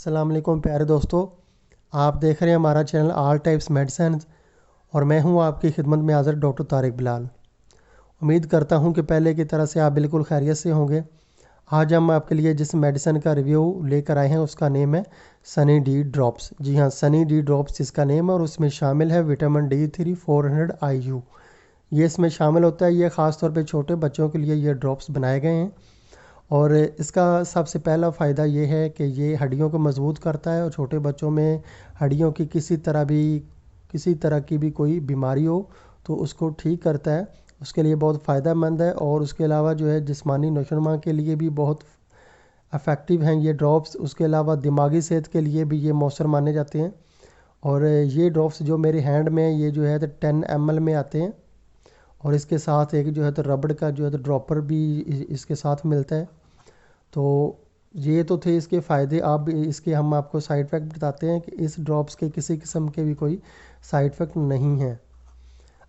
अस्सलाम वालेकुम प्यारे दोस्तों, आप देख रहे हैं हमारा चैनल ऑल टाइप्स मेडिसिन और मैं हूं आपकी खिदमत में हाज़िर डॉक्टर तारिक बिलाल। उम्मीद करता हूं कि पहले की तरह से आप बिल्कुल खैरियत से होंगे। आज हम आपके लिए जिस मेडिसिन का रिव्यू लेकर आए हैं उसका नेम है सनी डी ड्रॉप्स। जी हाँ, सनी डी ड्रॉप्स इसका नेम है और उसमें शामिल है विटामिन D3 400 IU। ये इसमें शामिल होता है। ये ख़ास तौर पे छोटे बच्चों के लिए ये ड्रॉप्स बनाए गए हैं और इसका सबसे पहला फ़ायदा ये है कि ये हड्डियों को मज़बूत करता है और छोटे बच्चों में हड्डियों की किसी तरह की भी कोई बीमारी हो तो उसको ठीक करता है। उसके लिए बहुत फ़ायदेमंद है और उसके अलावा जो है जिस्मानी नशोनुमा के लिए भी बहुत इफ़ेक्टिव हैं ये ड्रॉप्स। उसके अलावा दिमागी सेहत के लिए भी ये मौसर माने जाते हैं। और ये ड्रॉप्स जो मेरे हैंड में ये जो है तो 10 ml में आते हैं और इसके साथ एक जो है तो रबड़ का जो है तो ड्रॉपर भी इसके साथ मिलता है। तो ये तो थे इसके फ़ायदे। अब इसके हम आपको साइड इफ़ेक्ट बताते हैं कि इस ड्रॉप्स के किसी किस्म के भी कोई साइड इफ़ेक्ट नहीं है।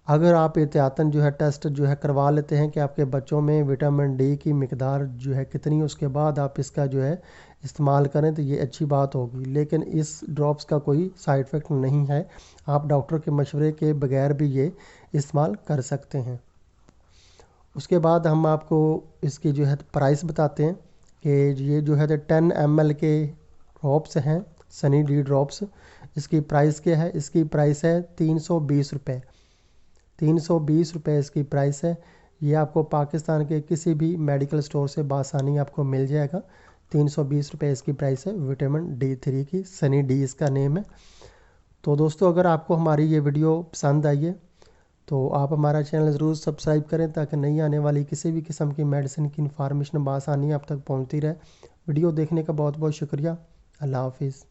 अगर आप एहतियातन जो है टेस्ट जो है करवा लेते हैं कि आपके बच्चों में विटामिन D की मिकदार जो है कितनी, उसके बाद आप इसका जो है इस्तेमाल करें तो ये अच्छी बात होगी। लेकिन इस ड्रॉप्स का कोई साइड इफ़ेक्ट नहीं है, आप डॉक्टर के मशवरे के बगैर भी ये इस्तेमाल कर सकते हैं। उसके बाद हम आपको इसकी जो है प्राइस बताते हैं कि ये जो है 10 ml के ड्रॉप्स हैं सनी डी ड्रॉप्स। इसकी प्राइस क्या है? इसकी प्राइस है 320 रुपये। 320 रुपये इसकी प्राइस है। ये आपको पाकिस्तान के किसी भी मेडिकल स्टोर से बासानी आपको मिल जाएगा। 320 रुपये इसकी प्राइस है विटामिन D3 की। सनी डी इसका नेम है। तो दोस्तों, अगर आपको हमारी ये वीडियो पसंद आई है तो आप हमारा चैनल ज़रूर सब्सक्राइब करें ताकि नई आने वाली किसी भी किस्म की मेडिसिन की इन्फॉर्मेशन बआसानी आप तक पहुंचती रहे। वीडियो देखने का बहुत बहुत शुक्रिया। अल्लाह हाफिज़।